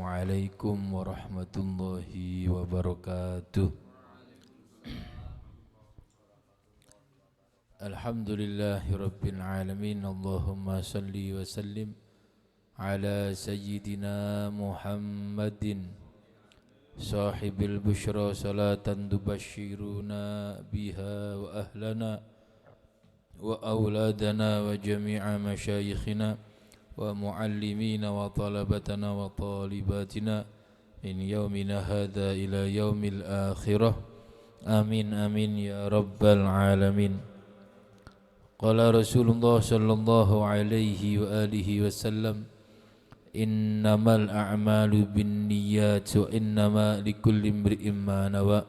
Assalamualaikum warahmatullahi wabarakatuh. Alhamdulillahi rabbil alamin. Allahumma salli wa sallim ala sayyidina Muhammadin sahibil bushra salatan tubashiruna biha wa ahlana wa auladana wa jami'a masyayikhina wa muallimina wa talabatana wa talibatina min yaumina hadha ila yaumil akhirah. Amin amin ya rabbal alamin. Qala Rasulullah sallallahu alaihi wa alihi wasallam, innamal a'malu binniyat wa innama likulli imri'in ma nawa.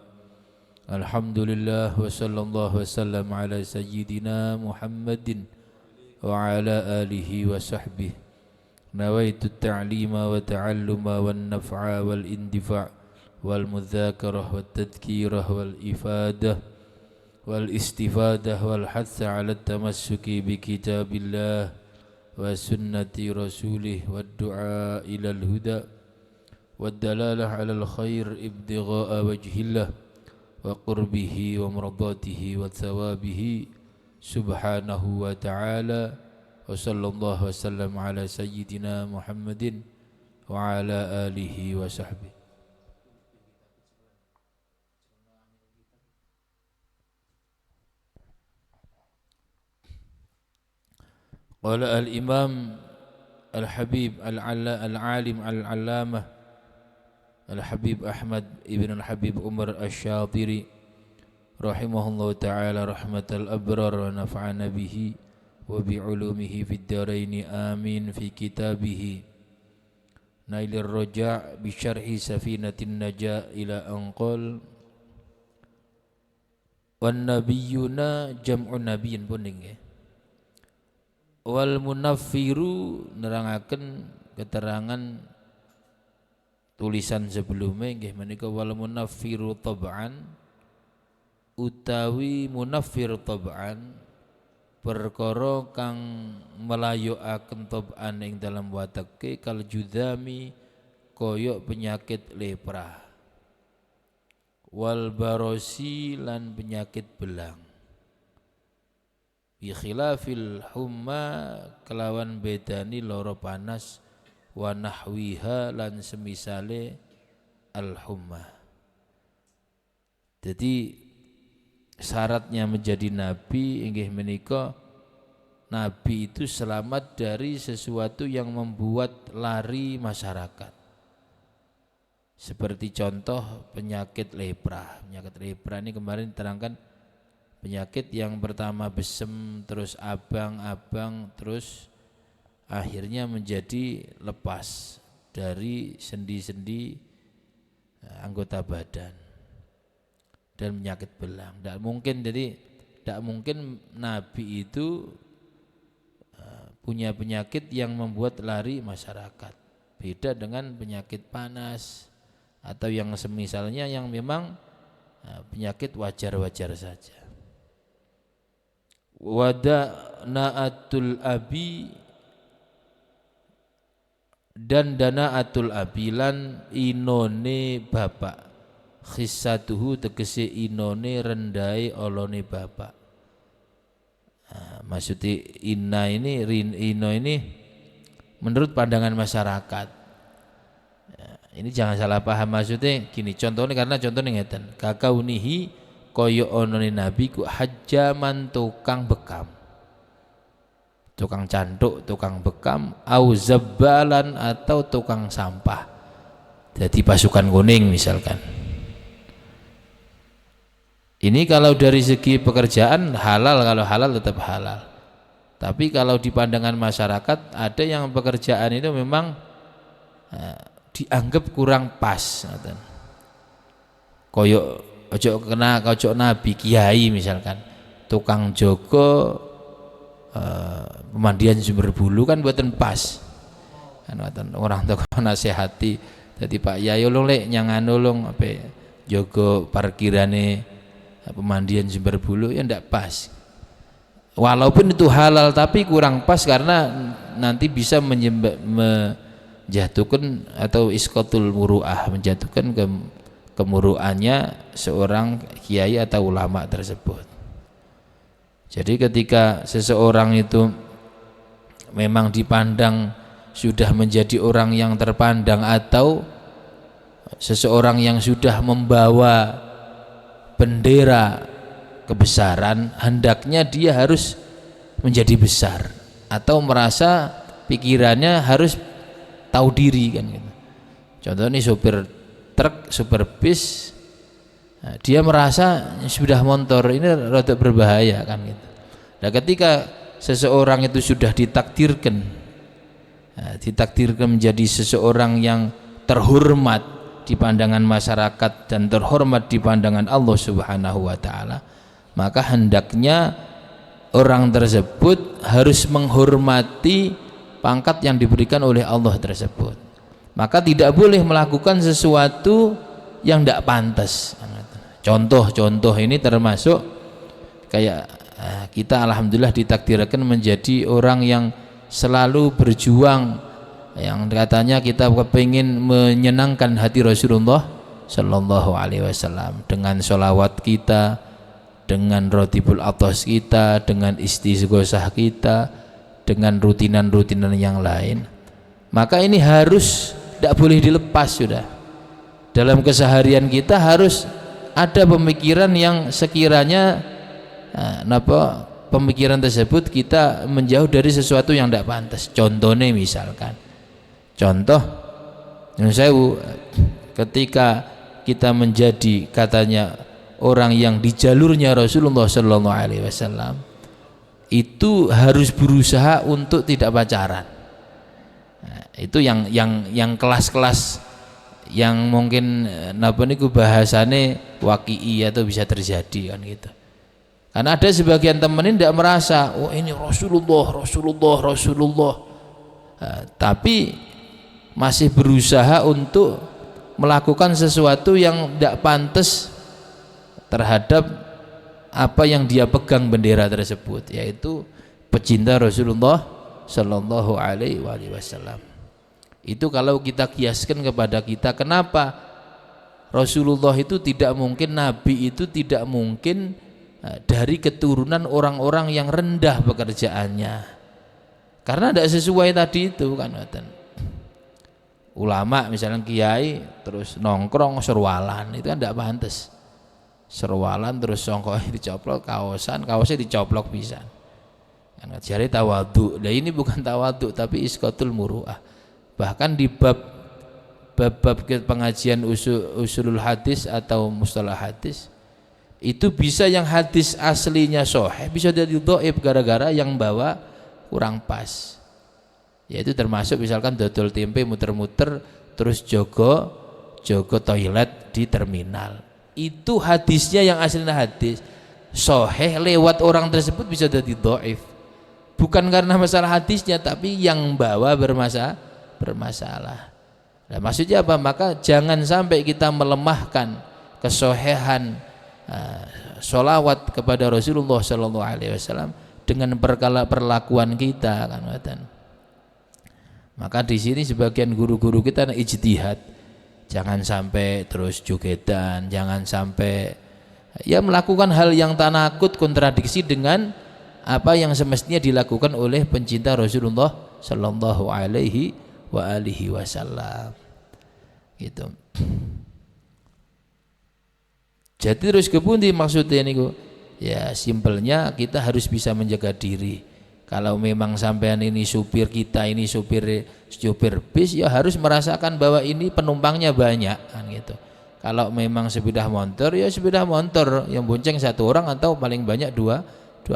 Alhamdulillah wa sallallahu wasallam ala sayyidina Muhammadin wa ala alihi wa sahbihi. Nawaitu at-ta'lima wa ta'alluma wan naf'a wal indifa' wal mudzakarah wat tadhkirah wal ifadah wal istifadah wal hatha 'ala at-tamassuki bi kitabillah wa sunnati rasulih wad du'a ila al-huda wad dalalah 'ala al-khair ibtigha'a wajhillah wa qurbihi wa mardatihi wa thawabihi subhanahu wa ta'ala. Wa sallallahu wa sallam ala sayyidina Muhammadin wa ala alihi wa sahbihi. Qala al-imam al-habib al-alim al-allamah Al-Habib Ahmad ibn Al-Habib Umar Asy-Syatiri rahimahullahu ta'ala rahmatal abrar wa nafa'ana bihi wa bi'ulumihi fid dharain amin fi kitabih Nailir Raja' bi syarhi Safinatin Naja ila anqal wan nabiyyuna jam'un nabiyyin pun nggih wal munaffiru nerangaken keterangan tulisan sebelumnya nggih menika wal munaffiru tab'an utawi munaffir tab'an perkara kang melayuaken tab'an ing dalam watake kal judami koyok penyakit lepra wal barosi lan penyakit belang bi khilafil humma kelawan bedani loro panas wa nahwiha lan semisale al-humma. Jadi syaratnya menjadi nabi inggih menika nabi itu selamat dari sesuatu yang membuat lari masyarakat. Seperti contoh penyakit lepra. Penyakit lepra ini kemarin diterangkan penyakit yang pertama besem, terus abang-abang, terus akhirnya menjadi lepas dari sendi-sendi anggota badan dan penyakit belang. Tidak mungkin, jadi tidak mungkin nabi itu punya penyakit yang membuat lari masyarakat. Beda dengan penyakit panas atau yang semisalnya yang memang penyakit wajar-wajar saja. Wadana'atul abi dan danaatul abilan inone bapak khissatuhu tegese inone rendai olone bapak. Maksudnya ino ini menurut pandangan masyarakat. Ini jangan salah paham, maksudnya gini contohnya, karena contohnya ngeten kakaunihi koyo onone nabi ku hajjaman tukang bekam, tukang canduk, tukang bekam, au zabbalan atau tukang sampah. Jadi pasukan kuning misalkan. Ini kalau dari segi pekerjaan halal, kalau halal tetap halal. Tapi kalau di pandangan masyarakat ada yang pekerjaan itu memang dianggap kurang pas. Koyok ojo kena ojo nabi kiai misalkan, tukang jogo pemandian Sumber Bulu kan buatan pas kan orang tua nasihati. Jadi Pak Yai ulung lek nyangan ulung apa jogo parkirane pemandian Sumber Bulu ya ndak pas, walaupun itu halal tapi kurang pas karena nanti bisa menjatuhkan atau isqatul muru'ah, menjatuhkan kemuru'annya seorang kiai atau ulama tersebut. Jadi ketika seseorang itu memang dipandang sudah menjadi orang yang terpandang atau seseorang yang sudah membawa bendera kebesaran, hendaknya dia harus menjadi besar atau merasa pikirannya harus tahu diri kan gitu. Contohnya sopir truk, sopir bis, nah, dia merasa sudah motor ini rada berbahaya kan gitu. Nah, ketika seseorang itu sudah ditakdirkan menjadi seseorang yang terhormat di pandangan masyarakat dan terhormat di pandangan Allah Subhanahu wa taala, maka hendaknya orang tersebut harus menghormati pangkat yang diberikan oleh Allah tersebut. Maka tidak boleh melakukan sesuatu yang tidak pantas. Contoh ini termasuk kayak kita alhamdulillah ditakdirkan menjadi orang yang selalu berjuang, yang katanya kita kepingin menyenangkan hati Rasulullah Sallallahu Alaihi Wasallam dengan sholawat kita, dengan rotibul atas kita, dengan istighosah kita, dengan rutinan-rutinan yang lain. Maka ini harus tidak boleh dilepas sudah. Dalam keseharian kita harus ada pemikiran yang sekiranya pemikiran tersebut kita menjauh dari sesuatu yang tidak pantas. Contohnya misalkan, ketika kita menjadi katanya orang yang di jalurnya Rasulullah Sallallahu Alaihi Wasallam, itu harus berusaha untuk tidak pacaran. Nah, itu yang kelas-kelas yang mungkin niku bahasane waqi'i atau bisa terjadi kan gitu. Karena ada sebagian teman ini tidak merasa ini Rasulullah, tapi masih berusaha untuk melakukan sesuatu yang tidak pantas terhadap apa yang dia pegang bendera tersebut, yaitu pecinta Rasulullah Sallallahu Alaihi Wasallam. Itu kalau kita kiaskan kepada kita, kenapa Rasulullah itu tidak mungkin, Nabi itu tidak mungkin dari keturunan orang-orang yang rendah pekerjaannya, karena tidak sesuai tadi itu kan. Ulama misalnya kiai terus nongkrong serwalan, itu kan tidak pantas. Serwalan terus songkoknya dicoplok, kaosnya dicoplok pisan. Kan jari tawadhu. Nah ini bukan tawadhu tapi isqatul muru'ah. Bahkan di bab pengajian usulul hadis atau mustalah hadis, itu bisa yang hadis aslinya sahih bisa jadi dhaif gara-gara yang bawa kurang pas. Yaitu termasuk misalkan dodol tempe muter-muter terus jogo toilet di terminal. Itu hadisnya yang aslinya hadis sahih lewat orang tersebut bisa jadi dhaif. Bukan karena masalah hadisnya, tapi yang bawa bermasalah. Nah, maksudnya apa? Maka jangan sampai kita melemahkan kesohihan sholawat kepada Rasulullah Sallallahu Alaihi Wasallam dengan perlakuan kita kan. Maka di sini sebagian guru-guru kita ijtihad, jangan sampai terus jogetan, jangan sampai ya melakukan hal yang tanakut, kontradiksi dengan apa yang semestinya dilakukan oleh pencinta Rasulullah Sallallahu Alaihi Wasallam gitu. Jadi terus kepundi maksudnya niku? Ya simpelnya kita harus bisa menjaga diri. Kalau memang sampean ini supir kita, ini supir bis, ya harus merasakan bahwa ini penumpangnya banyak kan gitu. Kalau memang sepeda motor, ya sepeda motor yang bonceng satu orang atau paling banyak dua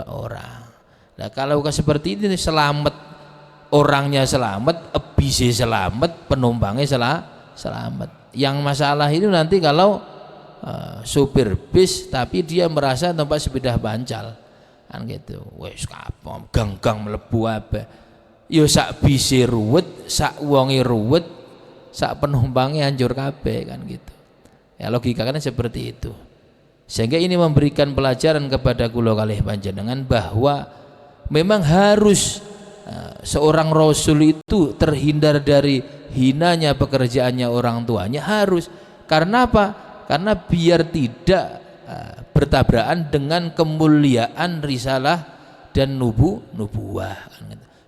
orang. Nah kalau seperti ini selamat, orangnya selamat, bisnya selamat, penumpangnya selamat. Yang masalah itu nanti kalau supir bis tapi dia merasa tempat sepeda bancal kan gitu, wes kapom gang mlebu ape, yo sak bise ruwet, sak wonge ruwet, sak penumpangnya hancur kabeh kan gitu. Ya logikanya seperti itu. Sehingga ini memberikan pelajaran kepada kula kalih panjenengan bahwa memang harus seorang rasul itu terhindar dari hinanya pekerjaannya orang tuanya harus. Karena apa? Karena biar tidak bertabrakan dengan kemuliaan risalah dan nubuwah.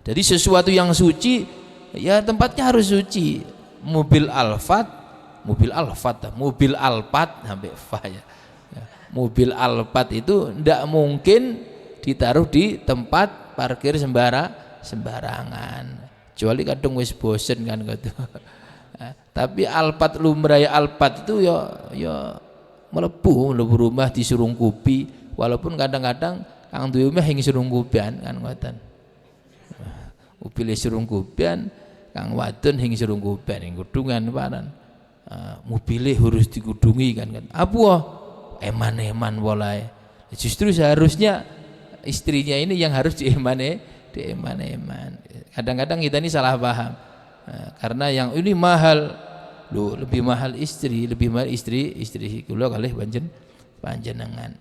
Jadi sesuatu yang suci ya tempatnya harus suci. Mobil Alphard sampai fa ya. Mobil Alphard itu tidak mungkin ditaruh di tempat parkir sembarangan. Kecuali kadang wis bosen kan gitu. Tapi Alphard lumrah Alphard itu ya melebu rumah disurungkupi, walaupun kadang-kadang kang duwe omah ing surungkupian kan ngoten. Mobil surungkupian kang wadon ing surungkupian ing kudungan paran. Mobilnya harus dikudungi kan. Apa eman-eman walai. Justru seharusnya istrinya ini yang harus dieman-eman. Kadang-kadang kita ini salah paham. Karena yang ini mahal, loh lebih mahal istri kula kalih panjenengan.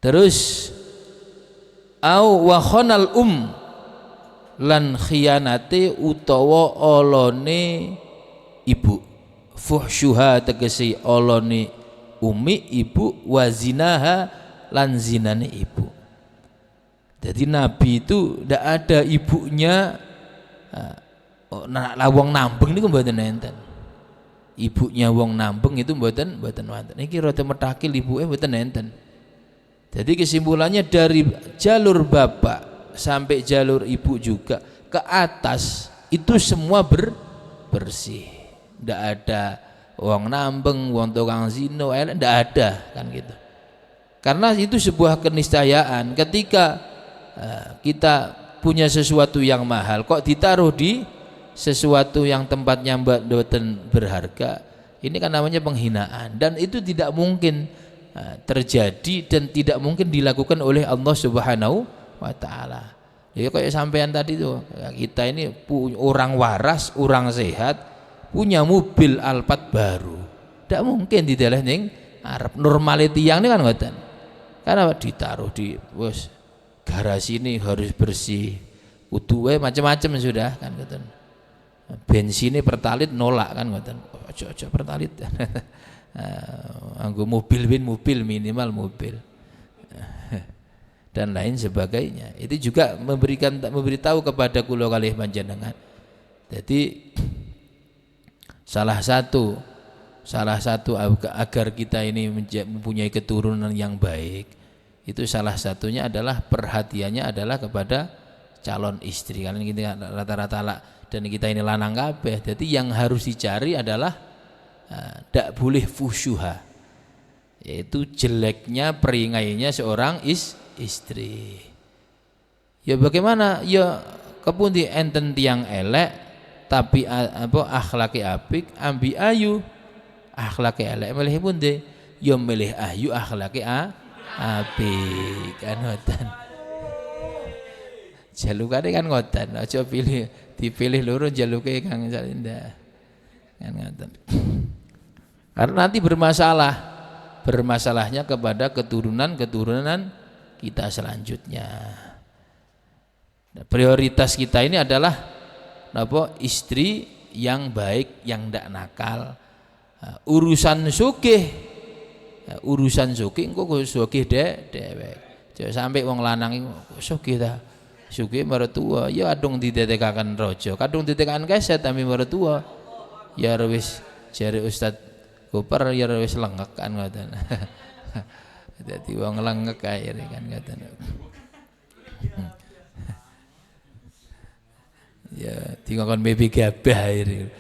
Terus au wa khonal lan khianate utawa olone ibu, fuhsyuha tegesi olone umi ibu, wazinaha lan zinane ibu. Jadi Nabi itu tidak ada ibunya wong nambeng niku mboten enten. Ibunya wong nambeng itu mboten wonten. Niki rada metakil ibuke mboten enten. Jadi kesimpulannya dari jalur bapak sampai jalur ibu juga ke atas itu semua bersih. Tidak ada wong nambeng, wong tukang zina, tidak ada kan gitu. Karena itu sebuah keniscayaan. Ketika kita punya sesuatu yang mahal, kok ditaruh di sesuatu yang tempatnya mboten berharga, ini kan namanya penghinaan. Dan itu tidak mungkin terjadi dan tidak mungkin dilakukan oleh Allah Subhanahu wa Ta'ala. Ya kayak sampean tadi tuh, kita ini orang waras, orang sehat, punya mobil Alphard baru, tidak mungkin dideleh ning Arab. Normality yang ini kan ngoten. Karena ditaruh di garasi ini harus bersih, kudu macam-macam sudah kan ngoten. Bensinnya pertalit nolak kan ngoten. Ojo pertalit. Anggo mobil minimal mobil. Dan lain sebagainya. Itu juga memberitahu kepada kula kalih panjenengan. Jadi salah satu agar kita ini mempunyai keturunan yang baik, itu salah satunya adalah perhatiannya adalah kepada calon istri. Karena kita rata-rata dan kita ini lanang kabeh. Jadi yang harus dicari adalah tidak boleh fusyuha, yaitu jeleknya peringainya seorang istri. Ya bagaimana? Ya kepundi enten tiang elek tapi akhlaki apik, ambi ayu akhlaki elek milih pundi? Ya milih ayu akhlaki apik kan ngoten. Jalukane kan ngoten, aja dipilih loro jaluke Kang Salinda. Kan ngoten. Karena nanti bermasalahnya kepada keturunan kita selanjutnya. Nah, prioritas kita ini adalah istri yang baik, yang tidak nakal. Urusan sugih engko sugih dhewek. Jangan sampai wong lanang sugih ta. Sugih mertua ya adung didetekaken raja, kadung didetekaken keset tapi mertua. Ya wis jare Ustaz Koper ya wis lengek kan ngoten. Dadi wong lengek kae kan ngoten. Ya tinggalkan baby gabah ini.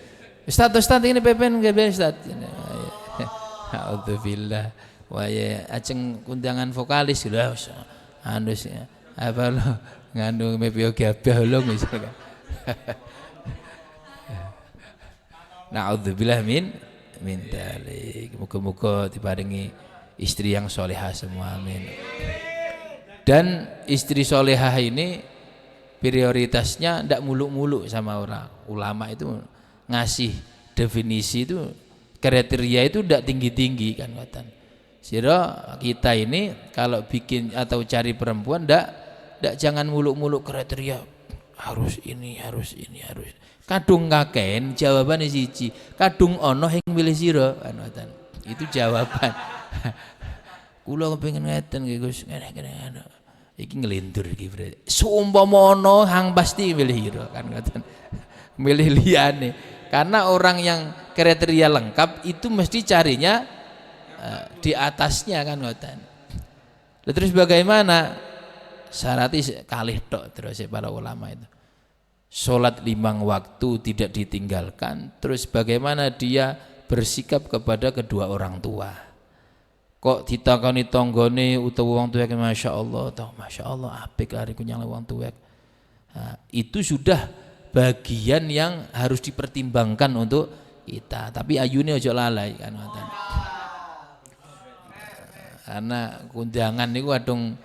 Ustaz ini pepen gabah Ustaz. Alhamdulillah. Wah ya ajeng undangan vokalis lho anus apa lo ngandung baby gabah lho misalkan. Na'udzubillah min dzalik. Muga-muga diparingi istri yang solehah semua, amin. Dan istri solehah ini prioritasnya tidak muluk-muluk sama orang. Ulama itu ngasih definisi itu, kriteria itu tidak tinggi-tinggi kan ngoten. Sira kita ini kalau bikin atau cari perempuan tidak jangan muluk-muluk kriteria harus ini, harus ini, harus. Kadung kaken jawabannya siji, kadung ono yang milih sira kan ngoten. Itu jawaban. Kula kepengin ngeten nggih Gus, ngene-ngene. Iki ngelindur iki berarti. Sumpama ono hang pasti milih sira kan ngoten. Milih liyane. Karena orang yang kriteria lengkap itu mesti carinya di atasnya kan ngoten. Terus bagaimana? Syaratnya kalih tok terus para ulama itu. Sholat 5 waktu tidak ditinggalkan. Terus bagaimana dia bersikap kepada kedua orang tua. Kok ditakoni tonggone utawa wong tuwek masya Allah, apik ariku nyang wong tuwek. Nah, itu sudah bagian yang harus dipertimbangkan untuk kita. Tapi ayune aja lalai kan ngoten. Karena kundangan niku kadung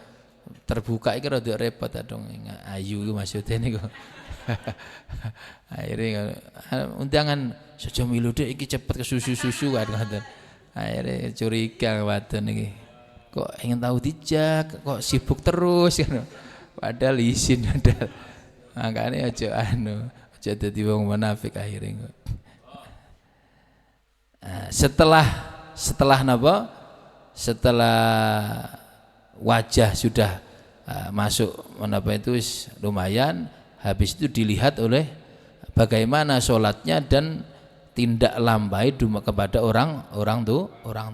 terbuka iki rada repot adong ayu iku maksudnya niku. Akhirnya undangan saja milu dek iki cepet ke susu-susu kan ngoten. Akhirnya curiga wadon iki. Kok ingin tahu dijak, kok sibuk terus kan. Padahal izin padahal. Makane aja aja dadi wong munafik akhirnya. Setelah napa? Setelah wajah sudah masuk menapa itu lumayan, habis itu dilihat oleh bagaimana sholatnya dan tindak lambai kepada orang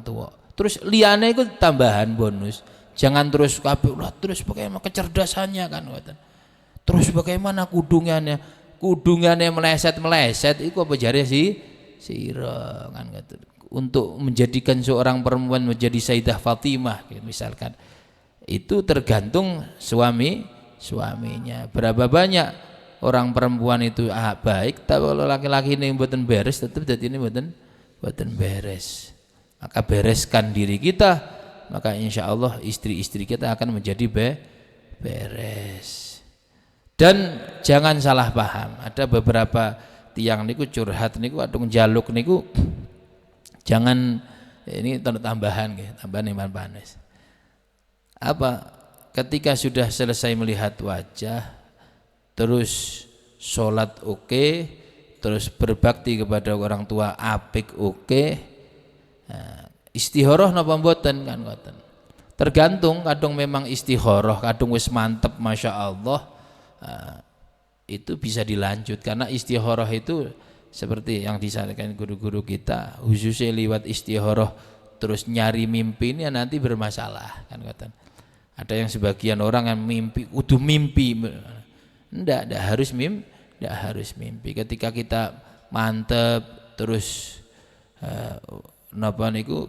tua. Terus liyane itu tambahan bonus. Jangan terus kabeh terus bagaimana kecerdasannya kan ngoten. Terus bagaimana kudungannya meleset itu apa jare sira kan ngoten. Untuk menjadikan seorang perempuan menjadi Sayyidah Fatimah misalkan. Itu tergantung suaminya. Berapa banyak orang perempuan itu baik, tapi kalau laki-laki ini mboten beres, tetap dadi ini mboten beres. Maka bereskan diri kita, maka insya Allah istri-istri kita akan menjadi beres. Dan jangan salah paham. Ada beberapa tiang niku curhat niku adung jaluk niku jangan ini tambahan iman panas. Apa ketika sudah selesai melihat wajah terus sholat oke, terus berbakti kepada orang tua apik oke, nah, istihoroh napa mboten kan ngoten. Tergantung kadung memang istihoroh kadung wis mantep masya Allah, itu bisa dilanjut karena istihoroh itu seperti yang disampaikan guru-guru kita khususnya lewat istihoroh terus nyari mimpi ini nanti bermasalah kan ngoten. Ada yang sebagian orang yang mimpi kudu mimpi, ndak harus mimpi. Ketika kita mantep terus napa niku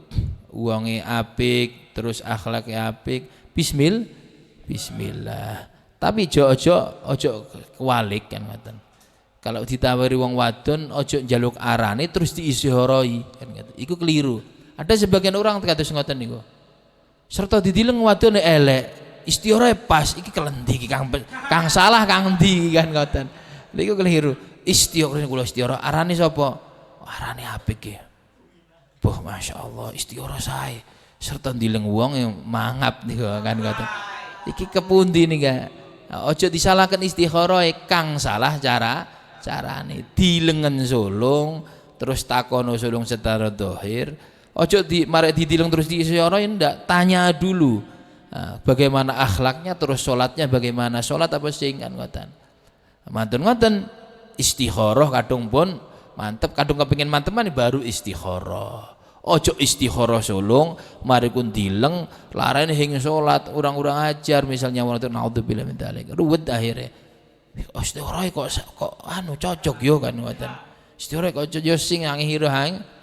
uange apik terus akhlaknya apik, bismillah. Tapi ojo kewalik kan ngoten. Kalau ditawari wong wadon ojo njaluk arane terus diistihoroi kan ngoten. Iku keliru. Ada sebagian orang kados ngoten niku. Serta didileng wadon elek, istihoroe pas iki kelendi iki kang salah kang ndi kan ngoten. Niku keliru. Istihoroe kula istihoro arane sapa? Arane apik iki. Boh masyaallah istihoro sae. Serta dileng wong yang mangap niku kan ngoten. Iki kepundi nika? Ojo disalahkan istihoroe kang salah carane dilengen sulung terus takono sulung setara dohir. Ojo marek didileng terus diistihoroe ndak, tanya dulu bagaimana akhlaknya terus sholatnya bagaimana, sholat apa sing kan ngoten. Mantun ngoten istikharah kadung pun mantep, kadung kepengin manteman baru istikharah. Ojo istikharah sulung mari kun dileng larane hing sholat urang-urang ajar misalnya wong naudzubillah min dzalik. Ruwet akhirnya. Istikharah kok cocok yo kan ngoten. Istikharah kok yo sing ngihira hang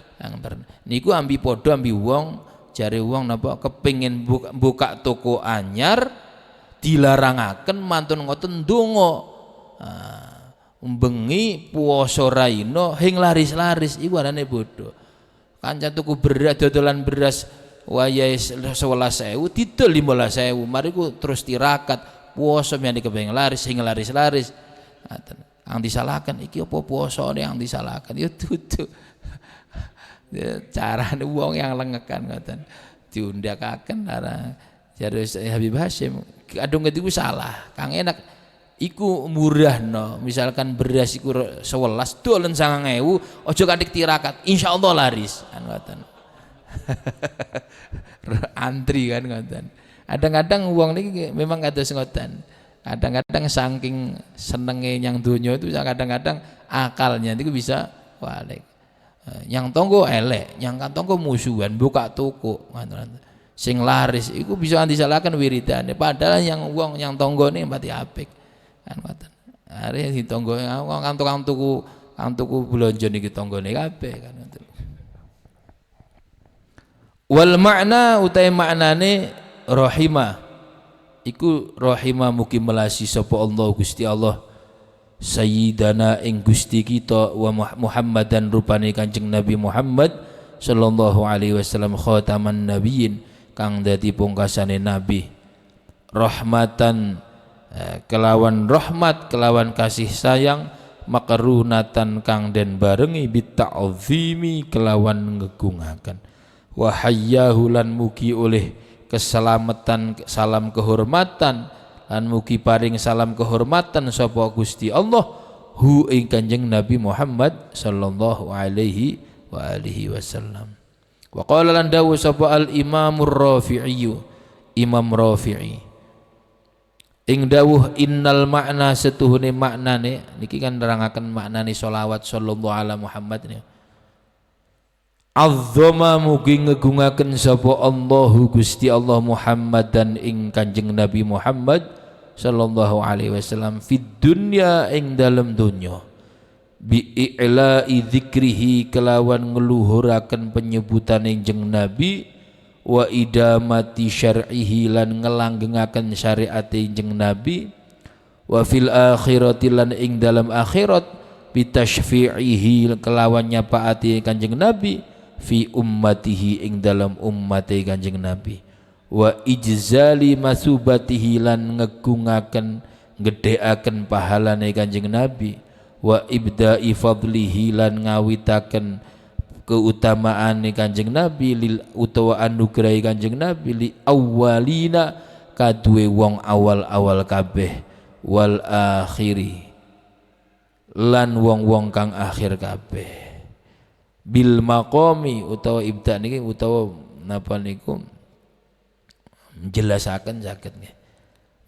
niku ambi padha ambi wong jare wong napa kepengin buka toko anyar dilarangaken mantun ngoten ndonga bengi puasa raina hing laris-laris iku arane bodho. Kanca tuku beras dodolan beras wayahe 11.000 didol 15.000 mariku terus tirakat puasa miyane kepengin laris hing laris-laris. Ang disalahkan iki apa puasane yang disalahkan ya dudu carane wong yang lengekan ngoten diundhakaken arah jare Habib Hasyim kadung itu salah kang enak iku murahno, misalkan beras iku 11 dolen 9.000, aja katik tirakat, insyaallah laris kan ngoten. Antri kan ngoten. Kadang-kadang wong niki memang kados ngoten. Kadang-kadang saking senenge yang donya itu kadang-kadang akalnya itu bisa balik. Yang tonggo elek, yang kan tonggo musuhan, buka toko, sing laris, itu bisa disalahkan wiridane. Padahal yang wong yang tonggo ini pati apik, kan ngoten. Hari di tonggo, kan tukang tuku belanja niki tonggo niki kabeh, kan ngoten. Wal makna utai maknane rahimah, iku rahimah mugi melasi sapa Allah Gusti Allah. Sayyidana ing Gusti kita wa Muhammadan rupane Kanjeng Nabi Muhammad sallallahu alaihi wasallam khataman nabiyyin kang dadi pungkasane nabi, rahmatan kelawan rahmat kelawan kasih sayang, makarunatan kang den barengi bita'zimi kelawan ngegungaken, wa hayyahu lan mugi oleh keselamatan salam kehormatan lan mugi paring salam kehormatan sapa Gusti Allah hu ing Kanjeng Nabi Muhammad sallallahu alaihi wa alihi wasallam. Wa qala lan dawuh sapa al Imamur Rafi'i, Imam Rafi'i ing dawuh innal makna setuhune maknane niki kan nerangaken maknane selawat sallallahu ala Muhammad ini. Azzama mugi ngegungaken sapa Allahu Gusti Allah Muhammad dan ing Kanjeng Nabi Muhammad sallallahu alaihi wasallam fid dunya ing dalam dunya bi i'la'i dzikrihi kelawan ngeluhuraken penyebutan Kanjeng Nabi wa idamati syar'ihi lan ngelanggengaken syariat Kanjeng Nabi wa fil akhirati lan ing dalam akhirat bi tasyfi'ihi kelawan nyapaati Kanjeng Nabi fi ummatihi ing dalam ummate Kanjeng Nabi wa ijzali masubatihi lan ngegungaken gedheaken pahalane Kanjeng Nabi wa ibda'i fadlihi lan ngawitaken keutamaane Kanjeng Nabi lil utawa anugrahi Kanjeng Nabi li awwalina kaduwe wong awal-awal kabeh wal akhiri lan wong-wong kang akhir kabeh bil maqami utawa ibda niki utawa napa niku menjelasaken saged nggih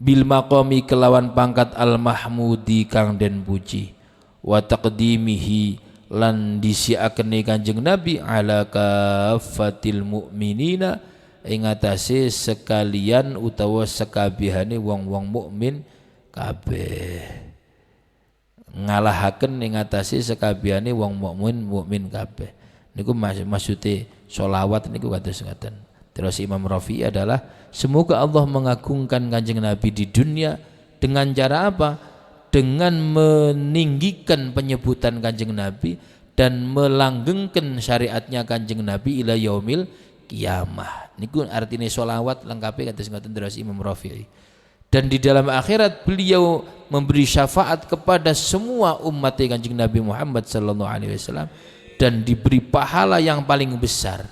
bil maqami kelawan pangkat al mahmudi kang den puji wa taqdimihi lan disiakene Kanjeng Nabi ala kafatil mukminina ing atase sekalian utawa sekabehane wong-wong mukmin kabeh ngalahaken ing atase sekabehane wong mukmin kabeh niku maksude sholawat niku kados ngaten. Terus Imam Rafi'i adalah semoga Allah mengagungkan Kanjeng Nabi di dunia dengan cara apa? Dengan meninggikan penyebutan Kanjeng Nabi dan melanggengkan syariatnya Kanjeng Nabi ila yaumil kiamah. Niku artine sholawat lengkapi kados ngaten terus Imam Rafi'i. Dan di dalam akhirat beliau memberi syafaat kepada semua umat Kanjeng Nabi Muhammad sallallahu alaihi wasallam dan diberi pahala yang paling besar.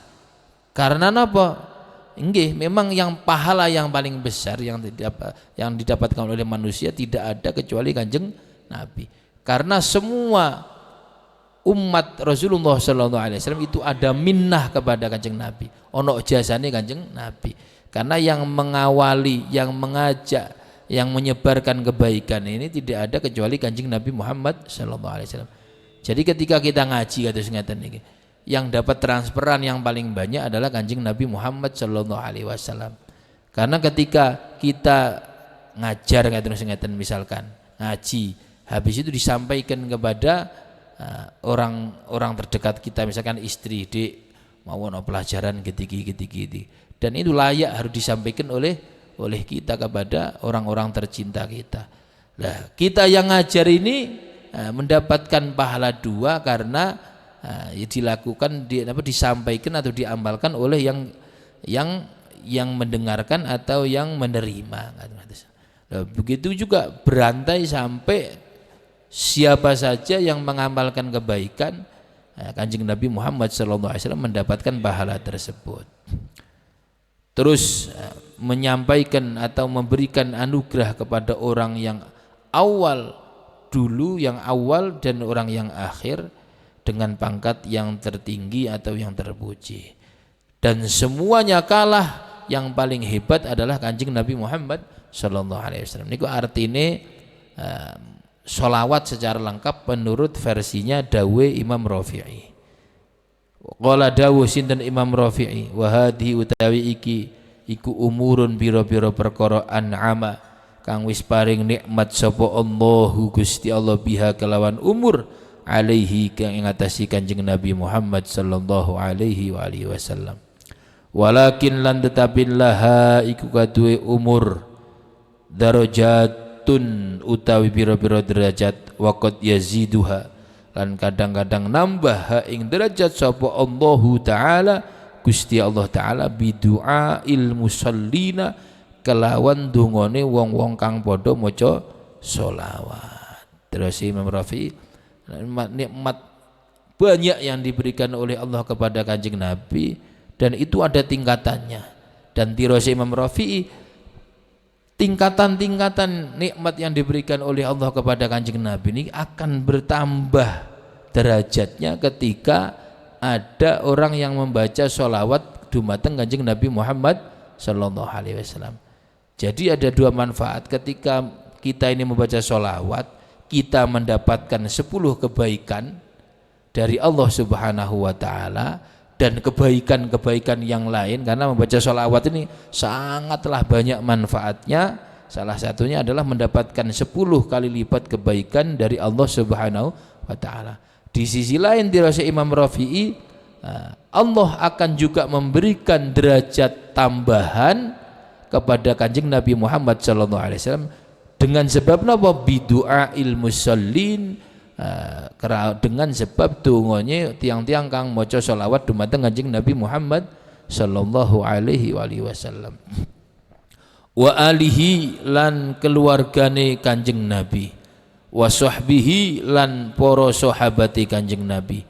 Karena apa? Nggih, memang yang pahala yang paling besar yang didapatkan oleh manusia tidak ada kecuali Kanjeng Nabi. Karena semua umat Rasulullah sallallahu alaihi wasallam itu ada minnah kepada Kanjeng Nabi. Ono jasane Kanjeng Nabi. Karena yang mengawali, yang mengajak, yang menyebarkan kebaikan ini tidak ada kecuali Kanjeng Nabi Muhammad sallallahu alaihi wasallam. Jadi ketika kita ngaji kados ngaten niki, yang dapat transferan yang paling banyak adalah Kanjeng Nabi Muhammad sallallahu alaihi wasallam. Karena ketika kita ngajar kados ngaten misalkan ngaji, habis itu disampaikan kepada orang-orang terdekat kita, misalkan istri, Dek, mau ono pelajaran giti. Dan itu layak harus disampaikan oleh kita kepada orang-orang tercinta kita. Nah, kita yang ngajar ini mendapatkan pahala dua karena dilakukan disampaikan atau diamalkan oleh yang mendengarkan atau yang menerima. Nah, begitu juga berantai sampai siapa saja yang mengamalkan kebaikan Kanjeng Nabi Muhammad sallallahu alaihi wasallam mendapatkan pahala tersebut. Terus menyampaikan atau memberikan anugerah kepada orang yang awal dulu, yang awal, dan orang yang akhir dengan pangkat yang tertinggi atau yang terpuji. Dan semuanya kalah, yang paling hebat adalah Kanjeng Nabi Muhammad sallallahu alaihi wasallam. Niku artine sholawat secara lengkap menurut versinya dawe Imam Rafi'i. Qala dawuh sinten Imam Rafi'i, wa hadhi utawi iki iku umurun biro-biro perkara an'ama kang wis paring nikmat sapa Allahu Gusti Allah biha kelawan umur alaihi kang ngatasi Kanjeng Nabi Muhammad sallallahu alaihi wa alihi wasallam. Walakin lan tetapin laha iku kaduwe umur darajatun utawi biro-biro derajat waqad yaziduha lan kadang-kadang nambah ing derajat sapa Allahu taala Gusti Allah taala bidu'ail musallina kelawan dungane wong-wong kang padha maca sholawat. Terus Imam Rafi'i, nikmat banyak yang diberikan oleh Allah kepada Kanjeng Nabi dan itu ada tingkatannya. Dan terus Imam Rafi'i, tingkatan-tingkatan nikmat yang diberikan oleh Allah kepada Kanjeng Nabi ini akan bertambah derajatnya ketika ada orang yang membaca sholawat dumateng Kanjeng Nabi Muhammad sallallahu alaihi wasallam. Jadi ada dua manfaat ketika kita ini membaca sholawat, kita mendapatkan 10 kebaikan dari Allah Subhanahu wa taala dan kebaikan-kebaikan yang lain, karena membaca sholawat ini sangatlah banyak manfaatnya. Salah satunya adalah mendapatkan 10 kali lipat kebaikan dari Allah Subhanahu wa taala. Di sisi lain dirasa Imam Rafi'i, Allah akan juga memberikan derajat tambahan kepada Kanjeng Nabi Muhammad sallallahu alaihi wasallam dengan sebab napa bidu'ail musallin, dengan sebab dongonya tiang-tiang kang maca sholawat dumateng Kanjeng Nabi Muhammad sallallahu alaihi wasallam. Wa alihi lan keluargane Kanjeng Nabi, wa sahbihi lan para sahabati Kanjeng Nabi,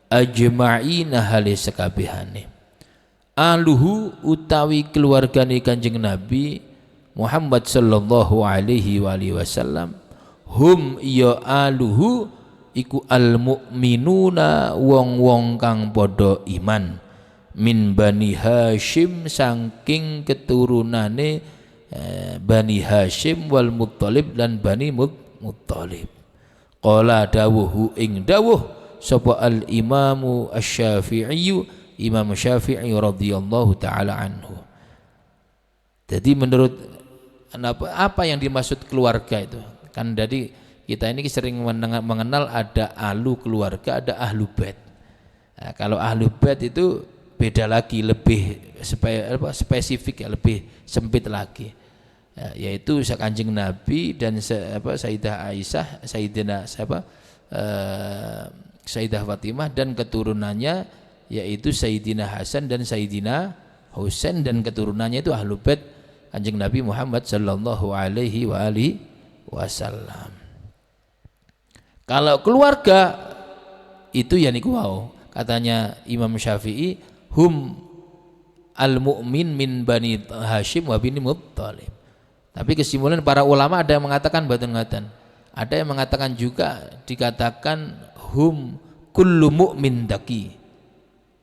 ajma'ina hale sekabehane. Aluhu utawi keluargane Kanjeng Nabi Muhammad sallallahu alaihi wasallam, hum ya aluhu iku al mukminuna wong-wong kang padha iman, min Bani Hashim saking keturunane Bani Hashim wal Muttalib dan Bani Muttalib. Qala dawuhu ing dawuh sapa al imamu asy-Syafi'i, Imam Syafi'i radhiyallahu taala anhu. Jadi menurut apa yang dimaksud keluarga itu? Kan jadi kita ini sering mengenal ada ahlu keluarga, ada ahlu bait. Nah, kalau ahlu bait itu beda lagi, lebih spesifik ya, lebih sempit lagi. Ya, yaitu Kanjeng Nabi dan Sayyidah Aisyah, Sayyidah Fatimah dan keturunannya yaitu Sayyidina Hasan dan Sayyidina Husain dan keturunannya itu ahlu bait Kanjeng Nabi Muhammad sallallahu alaihi wasallam. Kalau keluarga itu ya niku wau, katanya Imam Syafi'i, hum al mu'min min Bani Hashim wa Bani Muttalib. Tapi kesimpulan para ulama ada yang mengatakan batin-batin, ada yang mengatakan juga dikatakan hum kullu mu'min daki,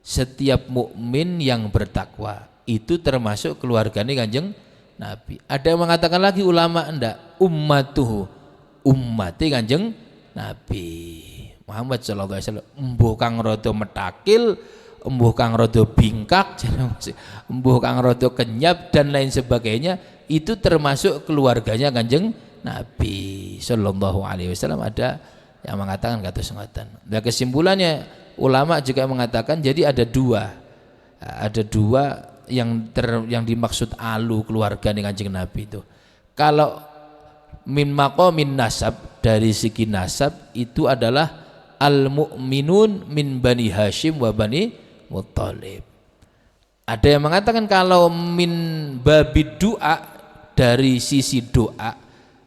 setiap mukmin yang bertakwa itu termasuk keluarganya Kanjeng Nabi. Ada yang mengatakan lagi ulama enggak, ummatuhu, ummati Kanjeng Nabi Muhammad sallallahu alaihi wasallam, embuh kang rada metakil, embuh kang rada bingkak, embuh kang rada kenyap dan lain sebagainya, itu termasuk keluarganya Kanjeng Nabi sallallahu alaihi wasallam. Ada yang mengatakan kados ngoten. Dan kesimpulannya ulama juga mengatakan jadi ada dua yang dimaksud alu keluarga dengan Kanjeng Nabi itu. Kalau min maqamin nasab, dari segi nasab itu adalah al mu'minun min Bani Hashim wa Bani Muttalib. Ada yang mengatakan kalau min babid doa, dari sisi doa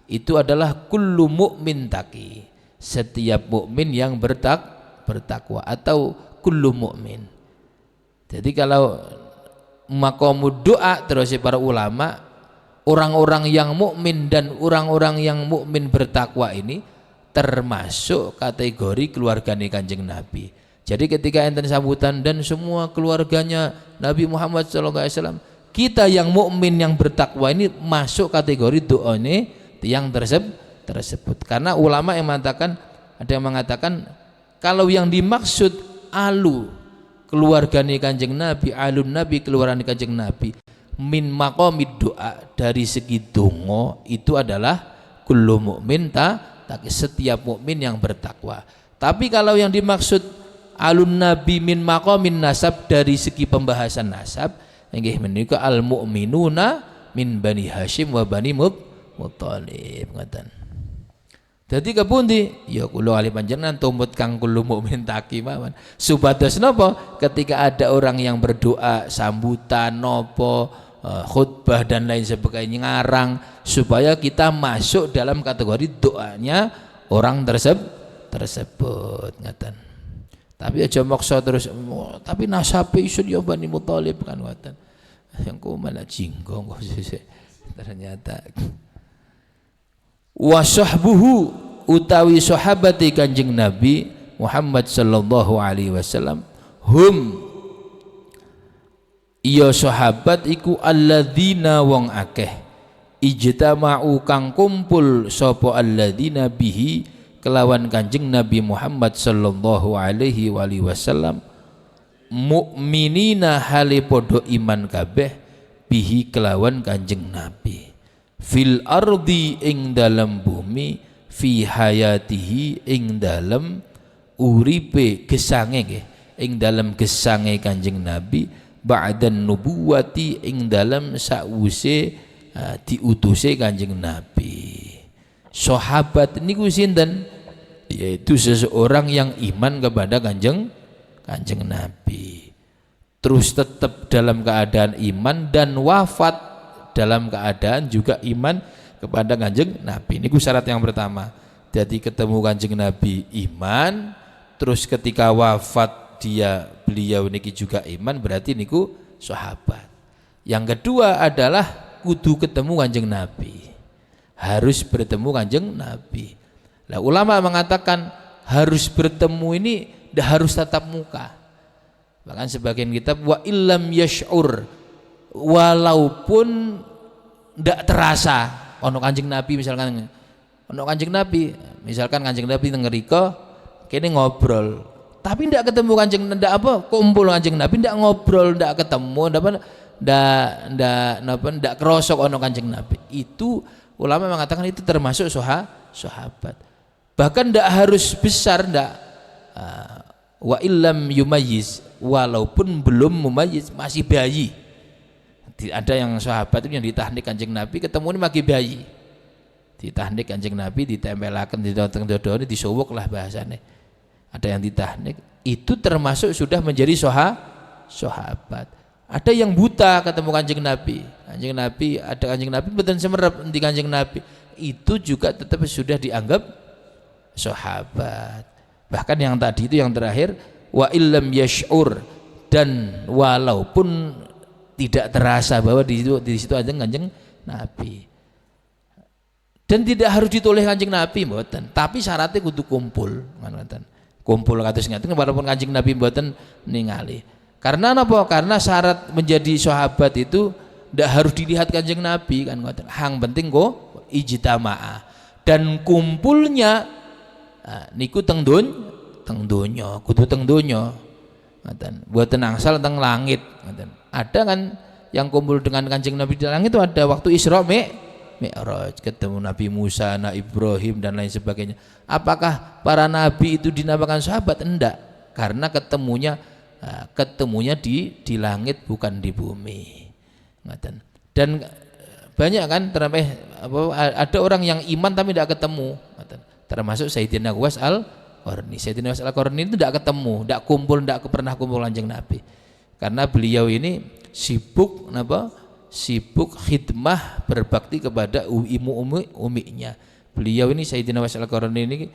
itu adalah kullu mu'min taqi, setiap mukmin yang bertakwa, atau kullu mu'min. Jadi kalau maqamud doa terus para ulama orang-orang yang mukmin dan orang-orang yang mukmin bertakwa ini termasuk kategori keluarganya Kanjeng Nabi. Jadi ketika enten sambutan dan semua keluarganya Nabi Muhammad SAW, kita yang mukmin yang bertakwa ini masuk kategori doa ini yang tersebut. Karena ulama yang mengatakan, ada yang mengatakan kalau yang dimaksud alu keluarganya Kanjeng Nabi, alun Nabi keluarganya Kanjeng Nabi min maqamid doa, dari segi dongo itu adalah kullu mukmin setiap mukmin yang bertakwa. Tapi kalau yang dimaksud alun Nabi min maqamin nasab, dari segi pembahasan nasab, nggih menika al mukminuna min bani Hashim wa bani Muthalib ngoten. Dadi kepundi? Ya kula ali panjenengan tumut kang kullu mukmin taki mawon. Supados napa? Ketika ada orang yang berdoa sambutan napa khutbah dan lain sebagainya ngarang, supaya kita masuk dalam kategori doanya orang tersebut ngoten. Tapi aja maksa terus, tapi nasabe isun ya Bani Muthalib kan ngoten. Yang ku malah jinggong kok ternyata. Wa sahbuhu utawi sahabati Kanjeng Nabi Muhammad sallallahu alaihi wasallam hum iya sahabat iku alladzina wong akeh ijtama'u kang kumpul sapa alladzina bihi kelawan Kanjeng Nabi Muhammad sallallahu alaihi wasallam mukminina hale podo iman kabeh bihi kelawan Kanjeng Nabi fil ardi ing dalam bumi fi hayatihi ing dalam uripe gesange nggih ing dalam gesange Kanjeng Nabi ba'dan nubuwati ing dalam sakwise diutuse Kanjeng Nabi. Sahabat niku sinten? Yaitu seseorang yang iman kepada Kanjeng Nabi, terus tetap dalam keadaan iman dan wafat dalam keadaan juga iman kepada Kanjeng Nabi. Ini syarat yang pertama. Jadi ketemu Kanjeng Nabi iman, terus ketika wafat beliau niki juga iman, berarti niku sahabat. Yang kedua adalah kudu ketemu Kanjeng Nabi, harus bertemu Kanjeng Nabi. Nah, ulama mengatakan harus bertemu ini harus tatap muka. Bahkan sebagian kitab wa illam yash'ur, walaupun tidak terasa ono Kanjeng Nabi, misalkan ono Kanjeng Nabi, misalkan Kanjeng Nabi ngeriko kene ngobrol, tapi tidak ketemu Kanjeng, ndak apa kumpul Kanjeng Nabi, ndak ngobrol, ndak ketemu, ndak kerosok ono Kanjeng Nabi. Itu ulama mengatakan itu termasuk sahabat. Bahkan ndak harus besar, ndak wa illam yumayyiz, walaupun belum mumayyiz, masih bayi. Ada yang sahabat itu yang ditahnik Kanjeng Nabi ketemu ini masih bayi, ditahnik Kanjeng Nabi, ditempelaken di dodone, disuwuk lah bahasane. Ada yang ditahnik, itu termasuk sudah menjadi sahabat. Ada yang buta ketemu Kanjeng Nabi, ada Kanjeng Nabi mboten semerep di Kanjeng Nabi, itu juga tetap sudah dianggap sahabat. Bahkan yang tadi itu yang terakhir wa illam yash'ur, dan walaupun tidak terasa bahwa di situ ada Kanjeng Nabi, dan tidak harus ditoleh Kanjeng Nabi mboten, tapi syaratnya kudu kumpul kados ngaten, walaupun Kanjeng Nabi mboten ningali. Karena apa? Karena syarat menjadi sahabat itu tidak harus dilihat Kanjeng Nabi kan ngoten. Hang penting kok ijtama'a, dan kumpulnya niku teng donya, kudu teng donya. Ngoten. Mboten angsal teng langit ngoten. Ada kan yang kumpul dengan Kanjeng Nabi di langit itu ada waktu Isra Mi'raj, ketemu Nabi Musa, Nabi Ibrahim dan lain sebagainya. Apakah para nabi itu dinamakan sahabat? Enggak, karena ketemunya di langit bukan di bumi. Dan banyak kan ada orang yang iman tapi tidak ketemu. Termasuk Sayyidina Uwais Al-Qarni. Sayyidina Uwais Al-Qarni itu tidak ketemu, tidak kumpul, tidak pernah kumpul Kanjeng Nabi. Karena beliau ini sibuk khidmah berbakti kepada uminya. Beliau ini Sayyidina Uwais Al-Qarni ini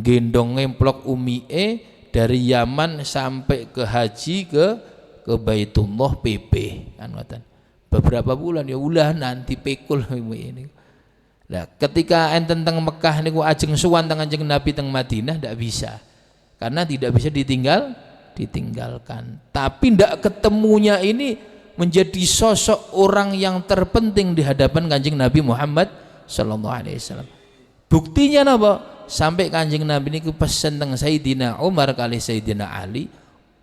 gendong ngemplok umie dari Yaman sampai ke haji ke Baitullah PP kan ngoten. beberapa bulan ya ulanan dipikul ini. Nah, ketika enten teng Mekah niku ajeng sowan teng Kanjeng Nabi teng Madinah ndak bisa. Karena tidak bisa ditinggalkan. Tapi ndak ketemunya ini menjadi sosok orang yang terpenting di hadapan Kanjeng Nabi Muhammad sallallahu alaihi wasallam. Buktinya napa? Sampai Kanjeng Nabi niku pesen teng Sayyidina Umar kali Sayyidina Ali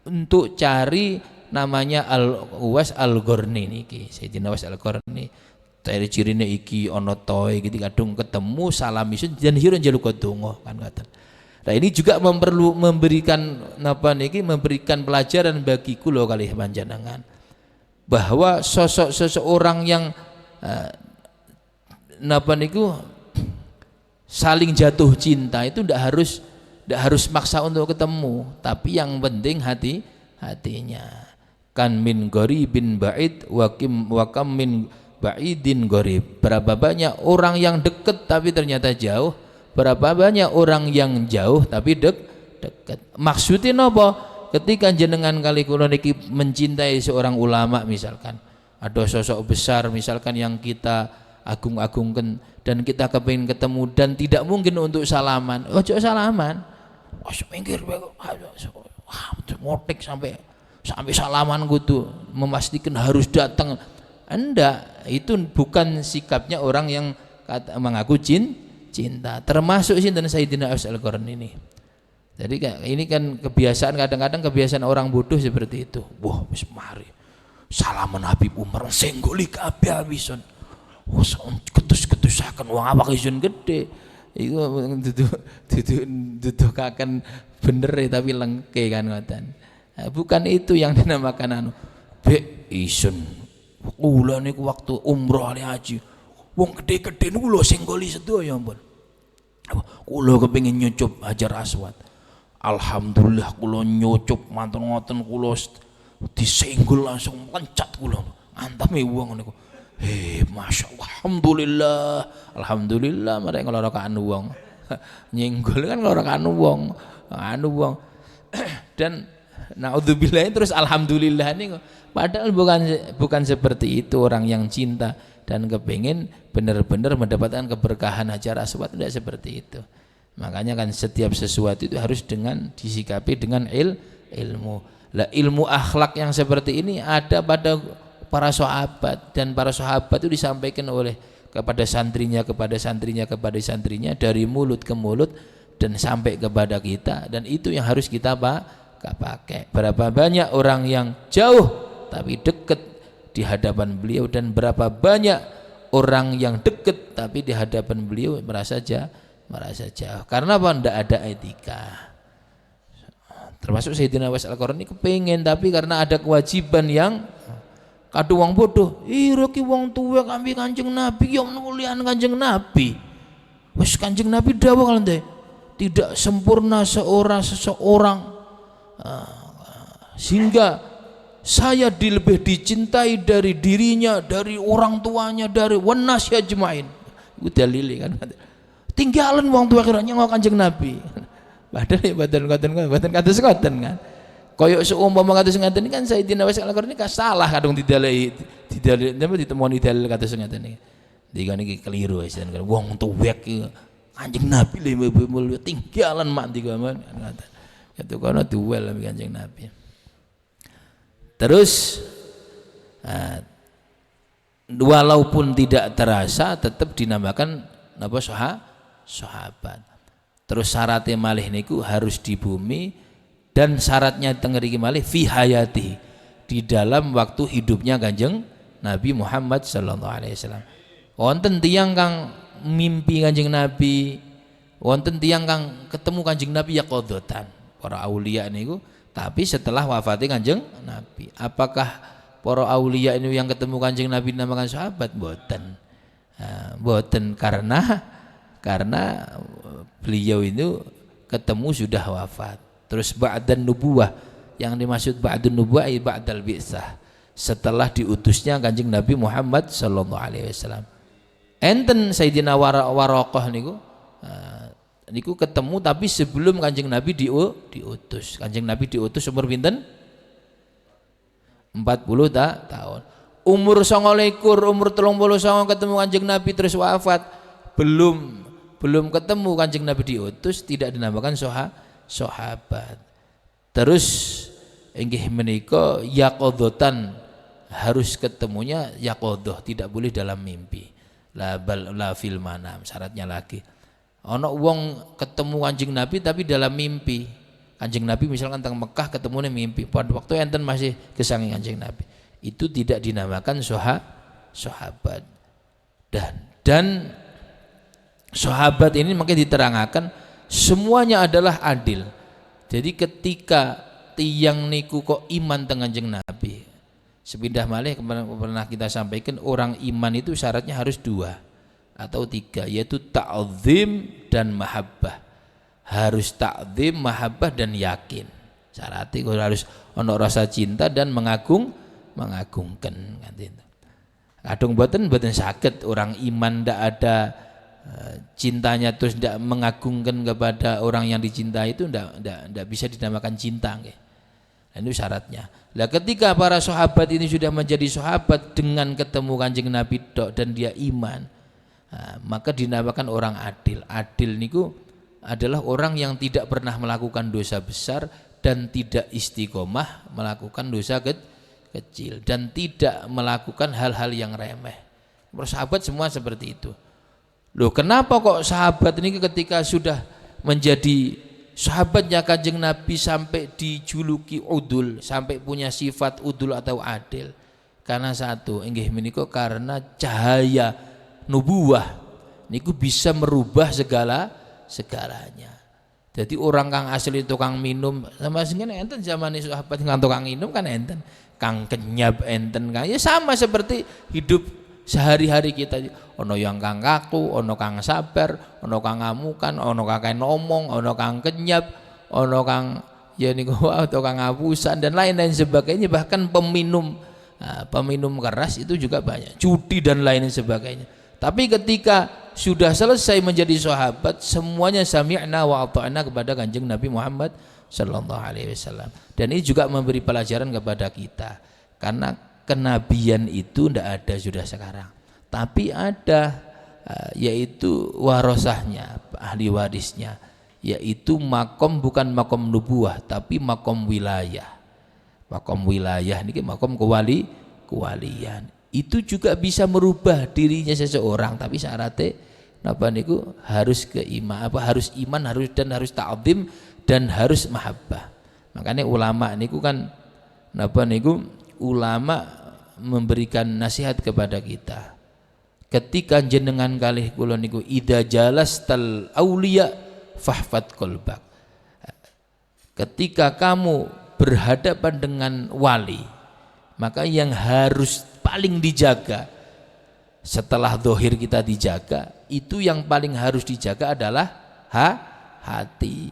untuk cari namanya Al-Uwais Al-Qarni niki. Sayyidina Uwais Al-Qarni. Ciri-cirine iki ana toe gitu kadung ketemu salam isun dan hiro njaluk donga kan ngoten. Nah ini juga memberikan napa niki memberikan pelajaran bagi kula kalih panjenengan bahwa sosok seseorang yang napa niku saling jatuh cinta itu ndak harus maksa untuk ketemu, tapi yang penting hatinya. Kan min gharibin ba'id wa kam min ba'idin gharib. Berapa banyak orang yang dekat tapi ternyata jauh, berapa banyak orang yang jauh tapi dekat. Maksudnya napa? Ketika jenengan kali kula niki mencintai seorang ulama misalkan, ada sosok besar misalkan yang kita agung-agungkan dan kita kepingin ketemu dan tidak mungkin untuk salaman, ojo salaman. Minggir ngotek sampai salaman kudu memastikan harus datang. Enggak, itu bukan sikapnya orang yang mengaku cinta. Termasuk sinten Sayyidina Uwais Al-Qarni ini. Jadi ini kan kebiasaan, kadang-kadang kebiasaan orang bodoh seperti itu. Wah, wis mari. Salaman Habib Umar senggoli kabeh abisan. Wes ketus-ketusaken wong awak isun gede. Iku dudukaken bener tapi lengke kan ngoten. Bukan itu yang dinamakan anu. Bek isun. Kula niku waktu umroh ali haji. Wong gede-gede niku lho sing goli sedaya ampun. Kula kepengin nyucup Hajar Aswad. Alhamdulillah kula nyucup mantun ngoten kula disenggol langsung loncat kula. Antame wong niku. Masyaallah, alhamdulillah mereka ngelorokan wong. Nyenggol kan ngelorokan wong. Dan naudzubillah terus alhamdulillah niku. Padahal bukan seperti itu orang yang cinta dan kepingin benar-benar mendapatkan keberkahan Hajar Aswad, tidak seperti itu. Makanya kan setiap sesuatu itu harus dengan disikapi dengan ilmu. Lah ilmu akhlak yang seperti ini ada pada para sahabat, dan para sahabat itu disampaikan oleh kepada santrinya dari mulut ke mulut dan sampai kepada kita, dan itu yang harus kita pakai. Berapa banyak orang yang jauh tapi dekat di hadapan beliau, dan berapa banyak orang yang dekat tapi di hadapan beliau merasa jauh. Karena apa? Tidak ada etika. Termasuk Sayyidina Uwais Al-Qarni kepingin, tapi karena ada kewajiban yang kadung wong bodoh. Ki wong tuwa kambi Kanjeng Nabi yang mulian Kanjeng Nabi. Wis Kanjeng Nabi dawuh kalih tidak sempurna seseorang sehingga saya lebih dicintai dari dirinya, dari orang tuanya, dari wanas ya jemain. Iku dalile kan. Tinggalan wong tua kiranya ngok Kanjeng Nabi. Padahal ya badan kados ngoten kan. Koyok seumpama kados ngoten kan Sayyidina Uwais Al-Qarni kan salah kadung didalai ditemoni dalil kados ngoten iki. Dika niki keliru wis kan wong tuwek iki Kanjeng Nabi lho mulya tinggalan mak dika men ngoten. Itu kono duel ambek Kanjeng Nabi. Terus walaupun tidak terasa tetap dinamakan napa sahabat. Terus syaratnya malih niku harus di bumi, dan syaratnya tengeriki malih fi hayati, di dalam waktu hidupnya Kanjeng Nabi Muhammad sallallahu alaihi wasallam. Wonten tiyang kang mimpi Kanjeng Nabi, wonten tiyang kang ketemu Kanjeng Nabi ya qadhotan, para aulia niku, tapi setelah wafatnya Kanjeng Nabi. Apakah para aulia ini yang ketemu Kanjeng Nabi dinamakan sahabat? Mboten. Mboten, karena beliau itu ketemu sudah wafat. Terus ba'dan nubuwah, yang dimaksud ba'dun nubuwah ba'dal bi'tsah, setelah diutusnya Kanjeng Nabi Muhammad sallallahu alaihi wasallam. Enten Sayyidina Waraqah niku ketemu tapi sebelum Kanjeng Nabi diutus. Kanjeng Nabi diutus umur pinten? 40 tahun. umur 29, umur 39 ketemu Kanjeng Nabi terus wafat, belum ketemu Kanjeng Nabi diutus, tidak dinamakan sahabat. Terus inggih menika yaqadhatan, harus ketemunya yaqadhah, tidak boleh dalam mimpi. La fil manam, syaratnya lagi. Ana wong ketemu Kanjeng Nabi tapi dalam mimpi. Kanjeng Nabi misalkan teng Mekah ketemune mimpi, pada waktu enten masih gesangi Kanjeng Nabi. Itu tidak dinamakan sahabat. Dan sahabat ini makanya diterangkan semuanya adalah adil. Jadi ketika tiyang niku kok iman teng Kanjeng Nabi, sepindah malih pernah kita sampaikan, orang iman itu syaratnya harus 2 atau 3, yaitu ta'zim dan mahabbah. Harus ta'zim, mahabbah dan yakin. Syaratnya harus ono rasa cinta dan mengagungkan. Kadung boten sakit orang iman ndak ada cintanya terus ndak mengagungkan kepada orang yang dicintai, itu ndak bisa dinamakan cinta. Itu syaratnya. Lah ketika para sahabat ini sudah menjadi sahabat dengan ketemu Kanjeng Nabi dan dia iman, maka dinamakan orang adil. Adil niku adalah orang yang tidak pernah melakukan dosa besar dan tidak istiqomah melakukan dosa kecil dan tidak melakukan hal-hal yang remeh. Para sahabat semua seperti itu. Loh, kenapa kok sahabat ini ketika sudah menjadi sahabatnya Kanjeng Nabi sampai dijuluki udul, sampai punya sifat udul atau adil? Karena satu, inggih menika karena cahaya nubuwah niku bisa merubah segalanya. Jadi orang kang asli tukang minum sama singen enten zaman sahabat kang tukang minum kan enten, kang kenyap enten, kang ya sama seperti hidup sehari-hari kita. Ono yang kang kaku, ono kang sabar, ono kang ngamukan, ono kang ngomong, ono kang kenyap, ono kang ya niku tukang ngapusan dan lain-lain sebagainya. Bahkan peminum keras itu juga banyak, judi dan lain sebagainya. Tapi ketika sudah selesai menjadi sahabat, semuanya sami'na wa ata'na kepada Kanjeng Nabi Muhammad sallallahu alaihi wasallam. Dan ini juga memberi pelajaran kepada kita. Karena kenabian itu tidak ada sudah sekarang. Tapi ada yaitu warosahnya, ahli warisnya, yaitu makom, bukan makom nubuah tapi makom wilayah. Makom wilayah ini makom kewalian. Itu juga bisa merubah dirinya seseorang, tapi syaratnya napa niku harus harus iman, harus ta'zim dan harus mahabbah. Makanya ulama niku kan napa niku ulama memberikan nasihat kepada kita. Ketika jenengan kalih kula niku idza jalastal auliya fahfad qalbak. Ketika kamu berhadapan dengan wali, maka yang harus paling dijaga setelah zahir kita dijaga, itu yang paling harus dijaga adalah hati.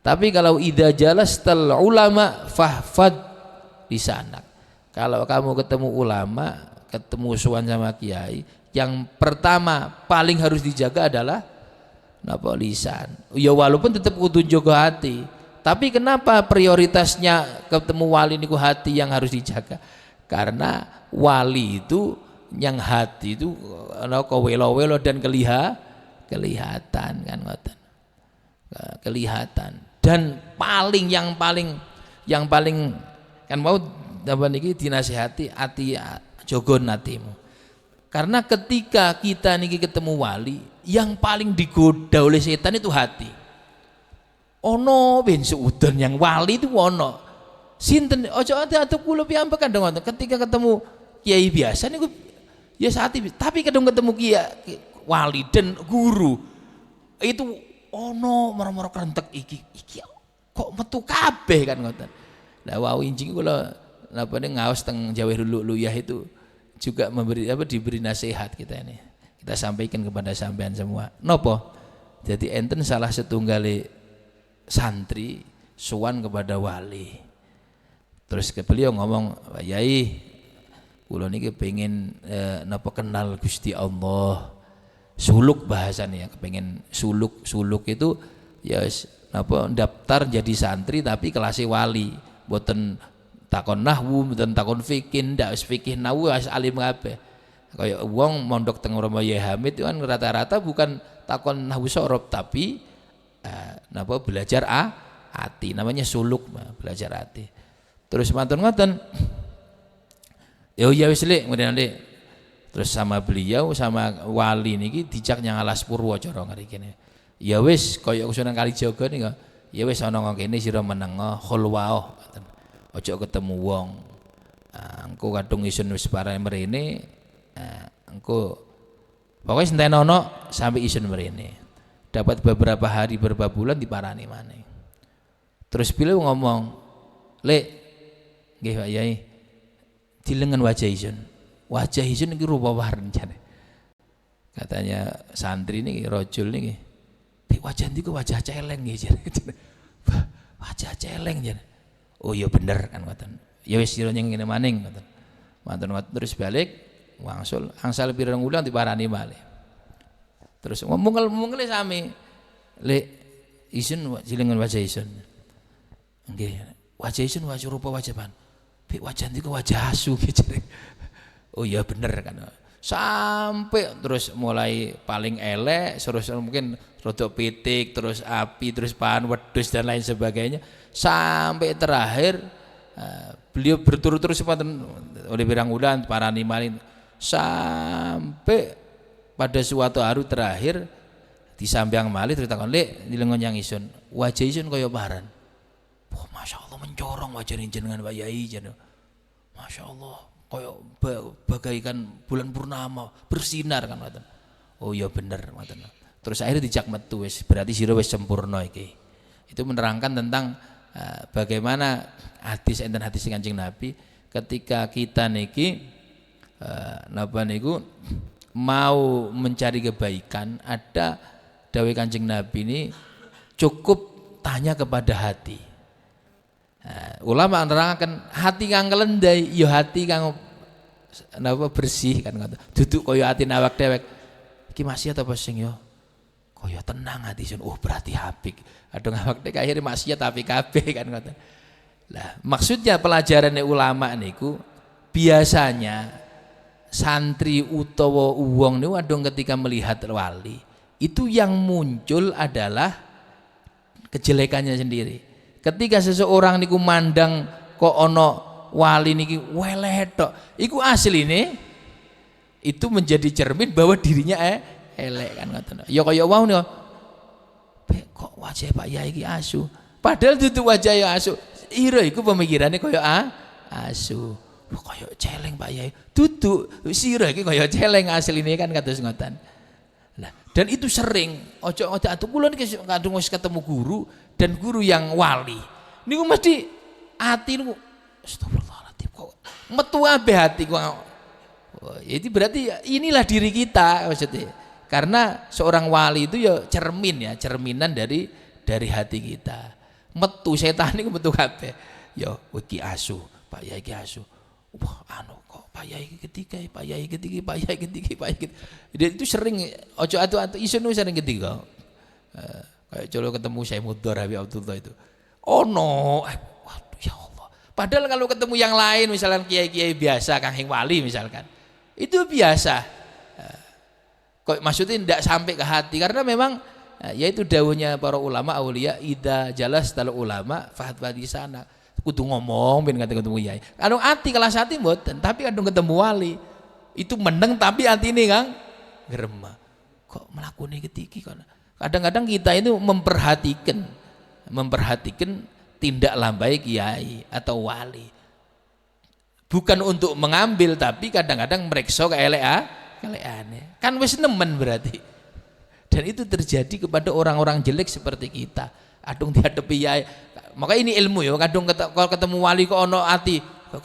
Tapi kalau idza jalastal ulama fahfad lisanak. Kalau kamu ketemu ulama, ketemu suan sama kiai, yang pertama paling harus dijaga adalah napa lisan. Ya walaupun tetap kudu jaga hati. Tapi kenapa prioritasnya ketemu wali niku hati yang harus dijaga? Karena wali itu yang hati itu kewelo-welo dan kelihatan kan ngoten. Kelihatan. Dan yang paling kan mau apa niki dinasihati ati jogon hatimu. Karena ketika kita niki ketemu wali, yang paling digoda oleh setan itu hati. Ono ben seudon yang wali itu ono. Sinten ojo ate kula piyambakan dong, ketika ketemu kiai biasa niku ya hati, tapi kadang ketemu kiai wali dan guru itu ono moro-moro krentek iki kok metu kabeh kan ngoten. Lah wau injing kula napa ngaos teng Jawa Luyah itu juga diberi nasihat kita ini. Kita sampaikan kepada sampean semua. Nopo? Jadi enten salah setunggal santri sowan kepada wali. Terus ke beliau ngomong, Pak Yai, kula niki pengen napa kenal Gusti Allah. Suluk bahasanya, kepengen suluk itu ya napa daftar jadi santri tapi kelasnya wali, boten takon nahwu mboten takon fikih, ndak wis fikih nahwu wis alim kabeh. Kaya wong mondok teng Rama Yai Hamid itu kan rata-rata bukan takon nahwu sorob tapi napa belajar ati, namanya suluk, belajar ati. Terus mantun ngoten. Ya wis Lek, kemudian Lek. Terus sama beliau sama wali niki dijak nyang Alas Purwo cara ngrikene. Ya wis kaya Sunan Kalijaga nika. Ya wis ana ngene sira menengo khulwah ngoten. Aja ketemu wong. Engko kadung isun wis parane mrene, engko pokoke sentenono sampai isun mrene. Dapat beberapa hari beberapa bulan diparani maneh. Terus beliau ngomong, "Lek, nggih Pak Yai, dilengen wajah isun. Wajah isun iki rupa waren jane." Katanya santri niki rajul niki, "Pik wajah niku wajah celeng nggih jane." Wajah celeng jane. Oh ya bener kan ngoten. Ya wis sira nyeng ngene maning ngoten. Mantun terus balik wangsul angsal pirang wulan diparani malih. Terus ngomong-ngomong sami. Lek isun jilengan wajah isun. Nggih, wajah isun wajah rupa wajah pan. Pik wajah niku wajah asu gitu. Oh iya bener kan. Sampai terus mulai paling elek, terus mungkin rodok pitik, terus api, terus pan wedhus dan lain sebagainya. Sampai terakhir beliau berturut-turut oleh pirang wulan parani malih sampai pada suatu hari terakhir disambiang malih ceritakan, "Lek dilengon yang isun, wajah isun kaya paran." Wah, Masya Allah mencorong wajah jenengan Pak Yai jane. Masya Allah, kaya bagaikan bulan purnama bersinar kan ngoten. Oh iya bener ngoten. Terus akhirnya dijak metu wis, berarti sira wis sempurna iki. Itu menerangkan tentang bagaimana hadis enten hadis Kanjeng Nabi ketika kita niki napa niku mau mencari kebaikan, ada dawuh Kanjeng Nabi ini cukup tanya kepada hati. Ulama nerangkan hati kang kelendai ya hati kang napa bersih kan ngoten. Duduk kaya ati awak dhewek. Iki maksiat apa sing ya? Kaya tenang hati sun. Oh berarti apik. Adung awak dhewek akhire maksiat apik kabeh kan ngoten. Lah maksudnya pelajaran ulama niku biasanya santri utawa wong niku adung ketika melihat wali itu yang muncul adalah kejelekannya sendiri. Ketika seseorang niku mandang kok ono wali niki weleh tok, iku asline itu menjadi cermin bahwa dirinya elek kan ngoten. Ya kaya wau niku. Kok wajah Pak Yai iki asu. Padahal dudu wajah ya asu. Ira iku pemikirannya kaya asu. Kaya celeng Pak Yai. Dudu sira iki kaya celeng asline kan kados ngoten. Nah, dan itu sering ojo atu kula niki kadung wis ketemu guru dan guru yang wali. Niku mesti ati niku astagfirullahaladzim kok metu kabeh ati kok. Jadi berarti inilah diri kita maksudnya. Karena seorang wali itu ya cerminan dari hati kita. Metu setan niku metu kabeh. Ya iki asu, Pak Yai iki asu. Wah, kok Pak Yai ketiga, Pak Yai ketiga, Pak Yai ketiga, Pak Yai ketiga. Dia itu sering ojo atu isun sering ketiga. Kayak colo ketemu saya Mudhar Habib Abdullah itu. Oh no, waduh ya Allah. Padahal kalau ketemu yang lain misalkan kiai-kiai biasa, Kangjeng Wali misalkan, itu biasa. Kok maksudnya tidak sampai ke hati karena memang yaitu dawuhnya para ulama aulia idza jalas tal ulama fahat di sana. Kudu ngomong ben ketemu yai. Kadang ati kelas hati mboten, tapi kadang ketemu wali itu meneng tapi atine Kang gremah. Kok mlakune ketiki kon. Kadang-kadang kita itu memperhatikan tindak lambai kiai atau wali. Bukan untuk mengambil tapi kadang-kadang mereksa keeleane. Kan wis nemen berarti. Dan itu terjadi kepada orang-orang jelek seperti kita. Adung dihadapi yai. Maka ini ilmu ya, kadung kalau ketemu wali kok ono ati. Kok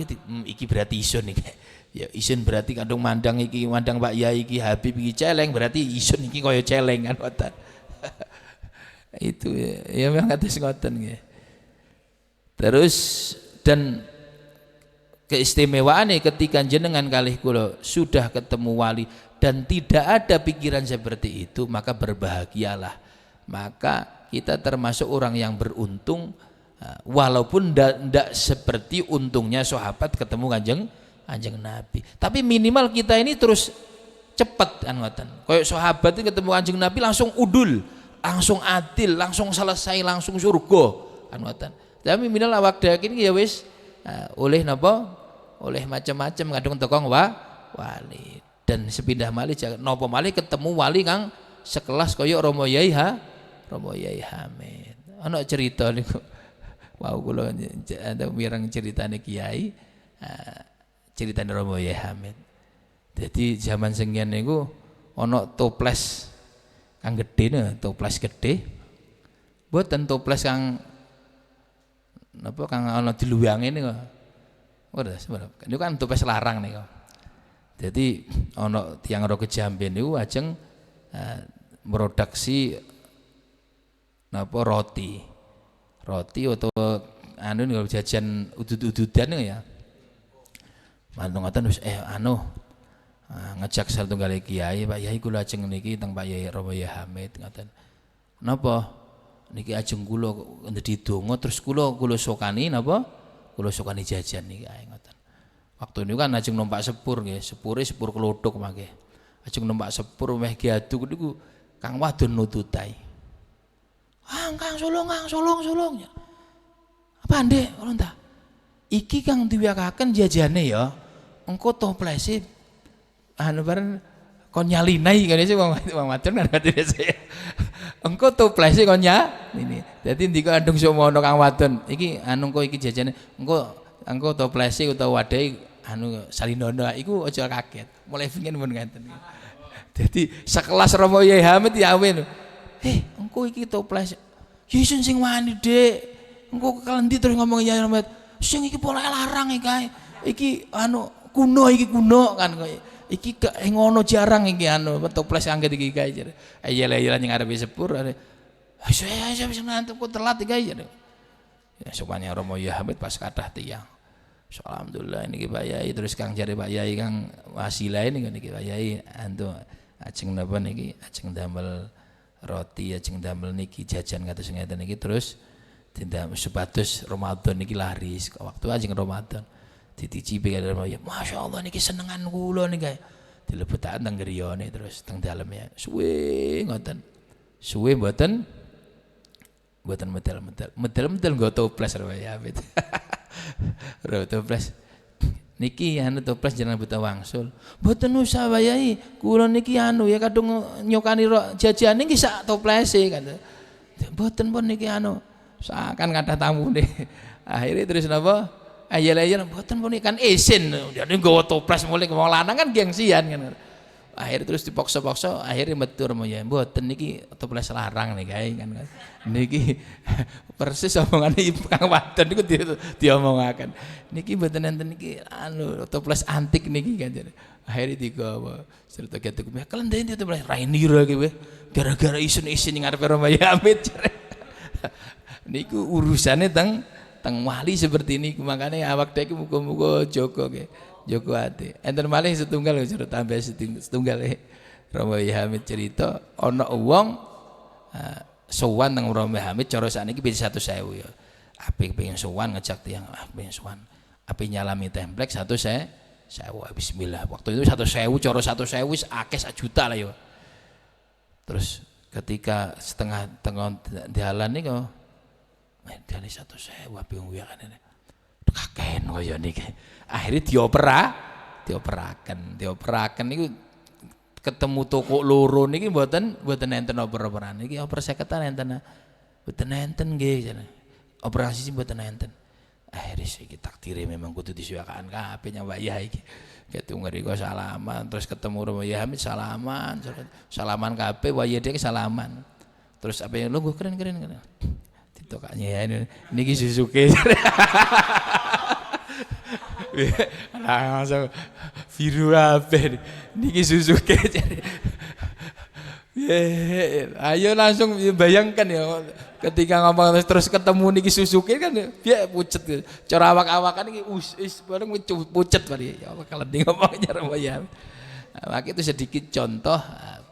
iki berarti isun iki. Ya isun berarti kadung mandang iki, mandang Pak Yai iki Habib iki celeng, berarti isun iki kaya celeng kan ngoten. Itu ya memang kados ngoten nggih. Terus dan keistimewaannya ketika jenengan kalih kula sudah ketemu wali dan tidak ada pikiran seperti itu, maka berbahagialah. Maka kita termasuk orang yang beruntung Walaupun ndak seperti untungnya sahabat ketemu Kanjeng Nabi. Tapi minimal kita ini terus cepet kan ngoten. Kayak sahabat itu ketemu Kanjeng Nabi langsung udul, langsung adil, langsung selesai, langsung surga kan ngoten. Tapi minimal awak dhewe iki ya wis oleh napa? Oleh macam-macam kadung tokong wali. Dan sepindah malih napa malih ketemu wali kang sekelas kaya Romo Yai Hamid. Ana cerita niku. Wow, kula ada mireng ceritane kiai, ceritane Romo Yai Hamid. Jadi zaman senggen niku ana toples kang gedhe, toples gedhe. Mboten toples kang napa kang ana diluwange niku. Ora sebenarnya. Niku kan toples larang niku. Jadi ana tiyang ro Kejamben niku ajeng produksi napa roti atau anu nih jajan udud-ududan ya. Mantu ngoten wis ngejak satunggal kiai, Pak Yai kula ajeng niki teng Pak Yai Romo Yai Hamid ngoten. Napa niki ajeng kula ndedhi donga terus kula sokani napa? Kula sokani jajan niki ae ngoten. Waktu niku kan ajeng numpak sepur nggih, sepur kelodhok mangke. Ajeng numpak sepur meh giadu niku Kang wadon nututai. Kang sulung. Apa Ndek? Ora ta. Iki Kang diwiyakaken jajane ya. Engko toplese bareng kon nyalinai ngene sih wong wadon kan ngerti saya. Engko toplese kon ini. Dadi ndika andung semono Kang wadon. Iki engko iki jajane. Engko toplese utawa wadahe salinono iku aja kaget. Mulai pengin mun ngeten. Jadi sekelas Romo Yai Hamid ya awen. Engko iki toples. Yesun sing wani, Dek. Engko kalendi terus ngomong Yai Hamid. Sing iki pola larang iki kae. Iki kuno kan koyo. Iki ngono jarang iki toples angget iki kae. Ayel-ayel ning arepe sepur. Saya wis ngantuk kok telat iki kae. Ya supaya Romo Yai Hamid pas kathah tiyang. Alhamdulillah niki Pak Yai terus Kang jare Pak Yai Kang wasilah niki Pak Yai ajeng napa niki ajeng damel roti ajeng damel niki jajan kados ngeten niki terus dindam supados Ramadan niki laris waktu ajeng Ramadan diticipi karo ya masyaallah niki senengan kula niki dilebetaken teng griyane terus teng dalem ya suwe ngoten suwe mboten medal nggo toples karo ya ro toples niki toples jenengan buta wangsul. Mboten usah Yai, kula niki ya kadung nyokani jajane niki sak toplese kan. Mboten pun niki sakan kathah tamune. Akhire terus napa? Ayel-ayel mboten pun kan isin. Jadi nggawa toples mulih wong lanang kan gengsian kan. Akhirnya terus dipaksa-paksa akhirnya metu Romo Yai mboten niki toples larang nih kae kan. Niki persis omongane ibu Kang wadon niku diomongaken. Niki mboten enten niki toples antik niki kan. Akhirnya digawa serta ketuk meh kelendene toples Rainira iki weh gara-gara isun-isun ning ngarepe Romo Yai Hamid. Niku urusane teng wali seperti ini makanya awak dhewe muga-muga jaga nggih. Joko ati. Enten malih setunggal cerita tambah setunggal Romo Yai Hamid cerita ana wong sowan nang Romo Yai Hamid cara sakniki bisa 100.000 ya. Ape pengen sowan ngejak tiyang pengen sowan. Ape nyalami templek 100.000 bismillah. Waktu itu 100.000 cara 100.000 wis akeh 1 juta lah ya. Terus ketika setengah dalan niku medali 100.000 ape wong wiakane. Kaken kaya niki. Akhirnya dioperaken niku ketemu toko loro niki mboten enten oper-operan. Niki oper 50-an enten. Mboten enten nggih jane. Operasi mboten enten. Akhirnya iki takdire memang kudu disuwakaken kabeh Pak Yai iki. Ketu ngriko salaman terus ketemu Romo Yai Hamid salaman kabeh Pak Yai dhek salaman. Terus apa yang lungguh keren. Ditokaknya ya niki Suzuki. Langsung biru apa niki Suzuki jadi ayo langsung bayangkan ya ketika ngomong terus ketemu niki Suzuki kan dia pucet cara awak-awakan ini bareng pucet bari ya kalau ngomongnya Romoya. Maka itu sedikit contoh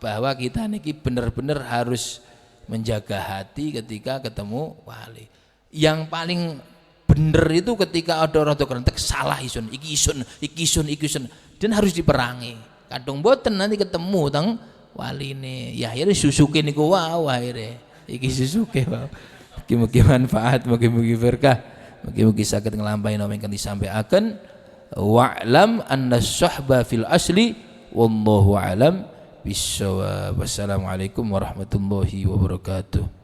bahwa kita niki benar-benar harus menjaga hati ketika ketemu wali. Yang paling bener itu ketika ada orang tua kerentek salah isun, iki isun, dan harus diperangi. Kadung boten nanti ketemu teng waline. Ya akhirnya susuke niku wau akhirnya. Iki susuke wau. Mugi-mugi manfaat, mugi-mugi berkah, mugi-mugi saged nglampahi napa ingkang disampaikan. Wa'lam anna syahba fil asli wallahu alam bissawab. Wassalamualaikum warahmatullahi wabarakatuh.